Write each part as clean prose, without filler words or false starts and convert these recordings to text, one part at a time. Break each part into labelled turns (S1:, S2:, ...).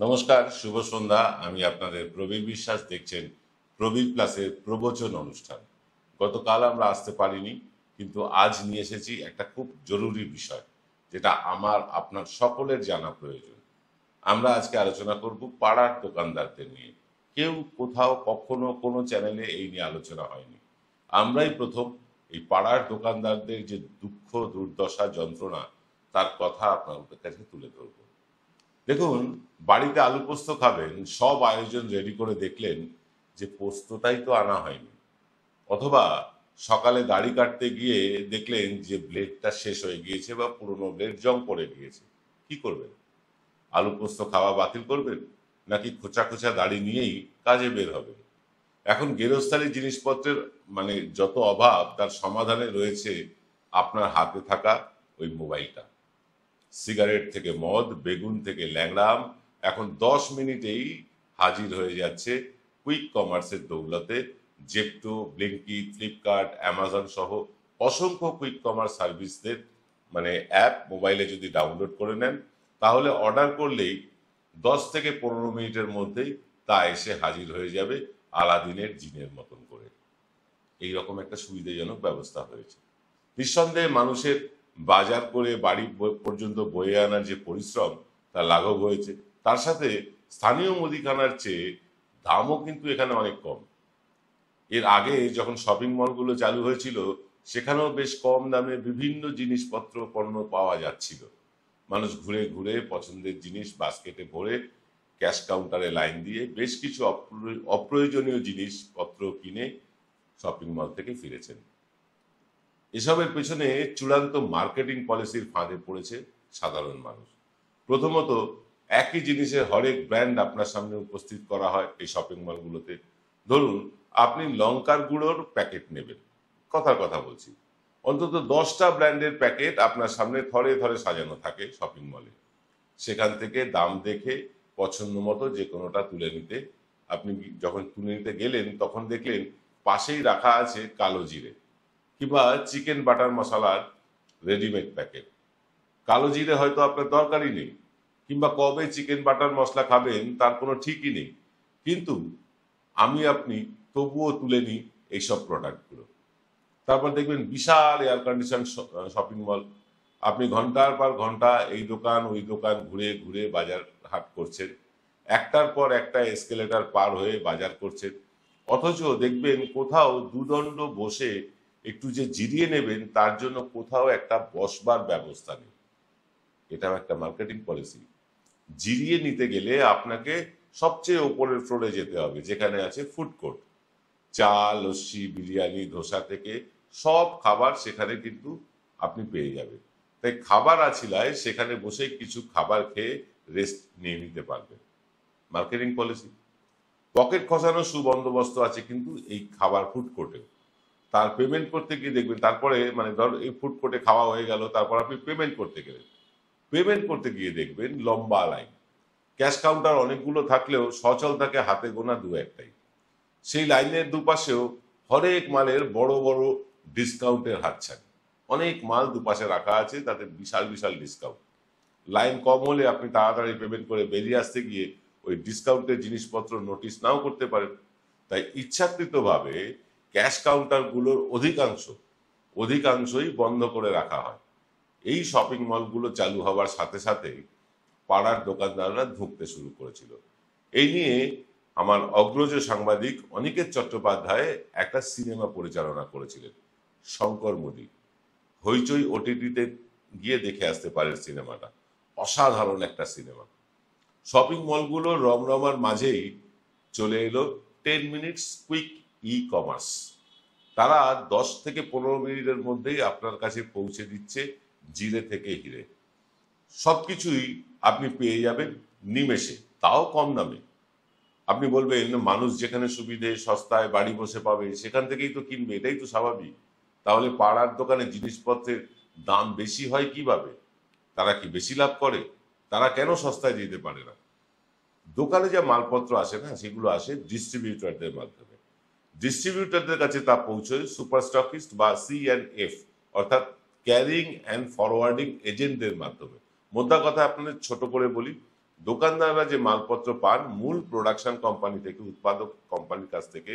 S1: নমস্কার, শুভ সন্ধ্যা। আমি আপনাদের প্রবীর বিশ্বাস, দেখছেন প্রবীর প্লাসের প্রবচন অনুষ্ঠান। গতকাল আমরা আসতে পারিনি, কিন্তু আজ নিয়ে এসেছি একটা খুব জরুরি বিষয়, যেটা আমার আপনার সকলের জানা প্রয়োজন। আমরা আজকে আলোচনা করব পাড়ার দোকানদারদের নিয়ে। কেউ কোথাও কখনো কোনো চ্যানেলে এই নিয়ে আলোচনা হয়নি। আমরাই প্রথম এই পাড়ার দোকানদারদের যে দুঃখ, দুর্দশা, যন্ত্রণা, তার কথা আপনাদের কাছে তুলে ধরব। দেখুন, বাড়িতে আলু পোস্ত খাবেন, সব আয়োজন রেডি করে দেখলেন যে পোস্তটাই তো আনা হয়নি। অথবা সকালে দাড়ি কাটতে গিয়ে দেখলেন যে ব্লেডটা শেষ হয়ে গিয়েছে বা পুরনো ব্লেড জং পড়ে গিয়েছে। কি করবেন? আলু পোস্ত খাওয়া বাতিল করবেন, নাকি খোঁচা খোঁচা দাড়ি নিয়েই কাজে বের হবেন? এখন গেরস্থালি জিনিসপত্রের যত অভাব, তার সমাধানে রয়েছে আপনার হাতে থাকা ওই মোবাইলটা। সিগারেট থেকে মদ, বেগুন থেকে ল্যাংড়াম, এখন 10 মিনিটেই হাজির হয়ে যাচ্ছে কুইক কমার্সের দৌলতে। জেপটো, ব্লিঙ্কিট, ফ্লিপকার্ট, অ্যামাজন সহ অসংখ্য কুইক কমার্স সার্ভিসদের অ্যাপ মোবাইলে যদি ডাউনলোড করে নেন, তাহলে অর্ডার করলেই 10 থেকে 15 মিনিটের মধ্যেই তা এসে হাজির হয়ে যাবে আলাদিনের জিনের মতন করে। এইরকম একটা সুবিধাজনক ব্যবস্থা হয়েছে। নিঃসন্দেহে মানুষের বাজার করে বাড়ি পর্যন্ত বয়ে আনার যে পরিশ্রম, তা লাঘব হয়েছে। তার সাথে স্থানীয় মুদিখানার চেয়ে দামও কিন্তু এখানে অনেক কম। এর আগে যখন শপিং মলগুলো চালু হয়েছিল, সেখানেও বেশ কম দামে বিভিন্ন জিনিসপত্র, পণ্য পাওয়া যাচ্ছিল। মানুষ ঘুরে ঘুরে পছন্দের জিনিস বাস্কেটে ভরে ক্যাশ কাউন্টারে লাইন দিয়ে বেশ কিছু অপ্রয়োজনীয় জিনিসপত্র কিনে শপিং মল থেকে ফিরেছেন। এসবের পেছনে চূড়ান্ত মার্কেটিং পলিসির ফাঁদে পড়েছে সাধারণ মানুষ। প্রথমত, একই জিনিসের হরেক ব্র্যান্ড আপনার সামনে উপস্থিত করা হয় এই শপিং মলগুলোতে। ধরুন, আপনি লঙ্কার গুঁড়োর প্যাকেট নেবেন, কথার কথা বলছি, অন্তত 10টা ব্র্যান্ডের প্যাকেট আপনার সামনে থরে থরে সাজানো থাকে শপিং মলে। সেখান থেকে দাম দেখে পছন্দ মতো যে কোনোটা তুলে নিতে, আপনি যখন তুলে নিতে গেলেন, তখন দেখলেন পাশেই রাখা আছে কালো জিরে কিংবা চিকেন বাটার মশলার রেডিমেড প্যাকেট। কালো জিরে হয়তো আপনার দরকারই নেই, কিংবা কবে চিকেন বাটার মশলা খাবেন তার কোনো ঠিকই নেই, কিন্তু আপনি তবুও তুলে নিই এইসব প্রোডাক্টগুলো। তারপর দেখবেন বিশাল এয়ার কন্ডিশন শপিং মল। আপনি ঘন্টার পর ঘন্টা এই দোকান ওই দোকান ঘুরে ঘুরে বাজার হাট করছেন, একটার পর একটা এসকেলেটর পার হয়ে বাজার করছেন, অথচ দেখবেন কোথাও দুদণ্ড বসে একটু যে জিরিয়ে নেবেন, তার জন্য কোথাও একটা বসবার ব্যবস্থা নেই। এটাও একটা মার্কেটিং পলিসি। জিরিয়ে নিতে গেলে আপনাকে সবচেয়ে ওপরের ফ্লোরে যেতে হবে, যেখানে আছে ফুড কোর্ট। চা, লস্যি, বিরিয়ানি, ধোসা থেকে সব খাবার সেখানে কিন্তু আপনি পেয়ে যাবেন। তাই খাবার আছিলায় সেখানে বসে কিছু খাবার খেয়ে রেস্ট নিয়ে নিতে পারবেন। Marketing policy. পকেট খসানো সুবন্দোবস্ত আছে কিন্তু এই খাবার ফুড কোর্টে। তার পেমেন্ট করতে গিয়ে দেখবেন, তারপরে ধর এই ফুড কোর্টে খাওয়া হয়ে গেল, তারপর আপনি পেমেন্ট করতে গেলেন, পেমেন্ট করতে গিয়ে দেখবেন লম্বা লাইন। ক্যাশ কাউন্টার অনেকগুলো থাকলেও সচল থাকে হাতে গোনা দু একটাই। সেই লাইনের দুপাশেও হরেক মালের বড় বড় ডিসকাউন্টের হাতছানি। অনেক মাল দুপাশে রাখা আছে, তাতে বিশাল বিশাল ডিসকাউন্ট। লাইন কম হলে আপনি তাড়াতাড়ি পেমেন্ট করে বেরিয়ে আসতে গিয়ে ওই ডিসকাউন্টের জিনিসপত্র নোটিস নাও করতে পারেন। তাই ইচ্ছাকৃতভাবে ক্যাশ কাউন্টারগুলোর অধিকাংশই বন্ধ করে রাখা হয়। এই শপিং মলগুলো চালু হওয়ার সাথে সাথেই পাড়ার দোকানদাররা ধুঁকতে শুরু করেছিল। এই নিয়ে আমার অগ্রজ সাংবাদিক অনিকেত চট্টোপাধ্যায় একটা সিনেমা পরিচালনা করেছিলেন, শঙ্কর মোদি। হইচই ওটিটিতে গিয়ে দেখে আসতে পারেন সিনেমাটা। অসাধারণ একটা সিনেমা। শপিং মলগুলোর রমরমার মাঝেই চলে এলো 10 মিনিটস কুইক ই কমার্স। তারা 10 থেকে 15 মিনিটের মধ্যেই আপনার কাছে পৌঁছে দিচ্ছে জিরে থেকে হিরে। সবকিছুই আপনি পেয়ে যাবেন নিমেষে, তাও কম দামে। আপনি বলবেন, মানুষ যেখানে সুবিধে সস্তায় বাড়ি বসে পাবে সেখান থেকেই তো কিনবে, এটাই তো স্বাভাবিক। তাহলে পাড়ার দোকানে জিনিসপত্রের দাম বেশি হয় কিভাবে? তারা কি বেশি লাভ করে? তারা কেন সস্তায় দিতে পারে না? দোকানে যে মালপত্র আসে না, সেগুলো আসে ডিস্ট্রিবিউটরদের মাধ্যমে। ডিস্ট্রিবিউটরদের কাছে তা পৌঁছয় সুপার স্টকিস্ট বা C&F, অর্থাৎ ক্যারিং অ্যান্ড ফরওয়ার্ডিং এজেন্টদের মাধ্যমে। মোদ্দা কথা আপনাদের ছোট করে বলি, দোকানদাররা যে মালপত্র পান মূল প্রোডাকশন কোম্পানি থেকে, উৎপাদক কোম্পানির কাছ থেকে,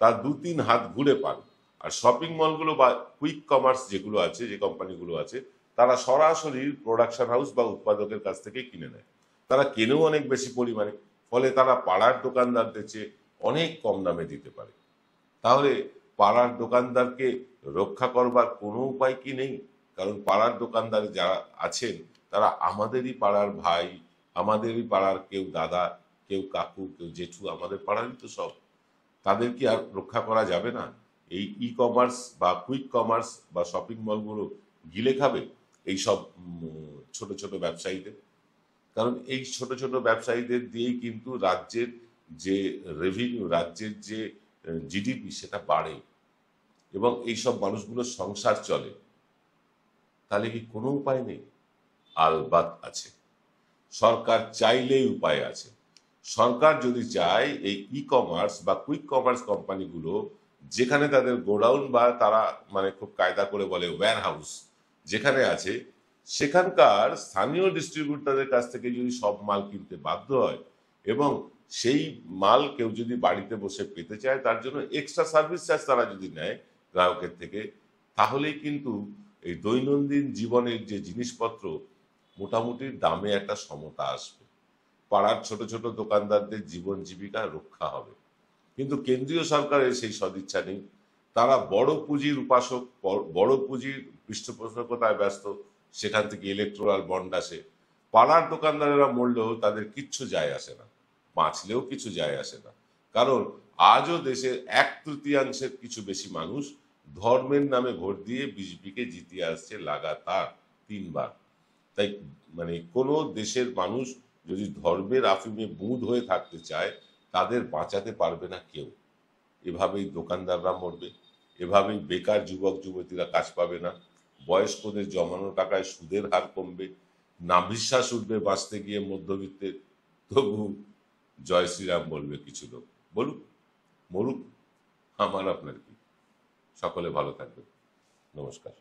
S1: তার 2-3 হাত ঘুরে পান। আর শপিং মলগুলো বা কুইক কমার্স যেগুলো আছে, যে কোম্পানিগুলো আছে, তারা সরাসরি প্রোডাকশন হাউস বা উৎপাদকের কাছ থেকে কিনে নেয়। তারা কেনেও অনেক বেশি পরিমাণে, ফলে তারা পাড়ার দোকানদারদের চেয়ে অনেক কম দামে দিতে পারে। তাহলে পাড়ার দোকানদারকে রক্ষা করবার কোনো উপায় কি নেই? কারণ পাড়ার দোকানদার যারা আছেন তারা আমাদেরই পাড়ার ভাই, আমাদেরই পাড়ার কেউ দাদা, কেউ কাকু, কেউ জেঠু, আমাদের পাড়ারই তো সব। তাদের কি আর রক্ষা করা যাবে না? এই ই কমার্স বা কুইক কমার্স বা শপিং মলগুলো গিলে খাবে এই সব ছোট ছোট ব্যবসায়ীদের? কারণ এই ছোট ছোট ব্যবসায়ীদের দিয়েই কিন্তু রাজ্যের যে রেভিনিউ, রাজ্যের যে জিডিপি, সেটা বাড়ে এবং এইসব মানুষগুলোর সংসার চলে। তাহলে কি কোনো উপায় নেই? আলবাত আছে। সরকার চাইলেই উপায় আছে। সরকার যদি চায়, এই ই কমার্স বা কুইক কমার্স কোম্পানিগুলো যেখানে তাদের গোডাউন বা তারা মানে খুব কায়দা করে বলে ওয়্যার হাউস যেখানে আছে, সেখানকার স্থানীয় ডিস্ট্রিবিউটরদের কাছ থেকে যদি সব মাল কিনতে বাধ্য হয় এবং সেই মাল কেউ যদি বাড়িতে বসে পেতে চায়, তার জন্য এক্সট্রা সার্ভিস চার্জ তারা যদি নেয় গ্রাহকের থেকে, তাহলেই কিন্তু এই দৈনন্দিন জীবনের যে জিনিসপত্র মোটামুটি দামে একটা সমতা আসবে। পাড়ার ছোট ছোট দোকানদারদের জীবন জীবিকা রক্ষা হবে। কিন্তু কেন্দ্রীয় সরকারের সেই সদিচ্ছা নেই। তারা বড় পুঁজির উপাসক, বড় পুঁজির পৃষ্ঠপোষকতায় ব্যস্ত। সেখান থেকে ইলেকট্রাল বন্ড আসে। পাড়ার দোকানদারেরা মরলেও তাদের কিচ্ছু যায় আসে না, বাঁচলেও কিছু যায় আসে না। কারণ আজও দেশের 1/3 কিছু বেশি মানুষ ধর্মের নামে ভোট দিয়ে বিজেপিকে জিতিয়ে আসছে লাগাতার 3 বার। তাই মানে কোনো দেশের মানুষ যদি ধর্মের আফিমে বুঁদ হয়ে থাকতে চায়, তাদের বাঁচাতে পারবে না কেউ। এভাবেই দোকানদাররা মরবে, এভাবেই বেকার যুবক যুবতীরা কাজ পাবে না, বয়স্কদের জমানো টাকায় সুদের হার কমবে, নাভিশ্বাস উঠবে বাঁচতে গিয়ে মধ্যবিত্তের। তবু জয় শ্রীরাম বলবে কিছু লোক। বলুক, মরুক, আমার আপনার কি। সকলে ভালো থাকবে। নমস্কার।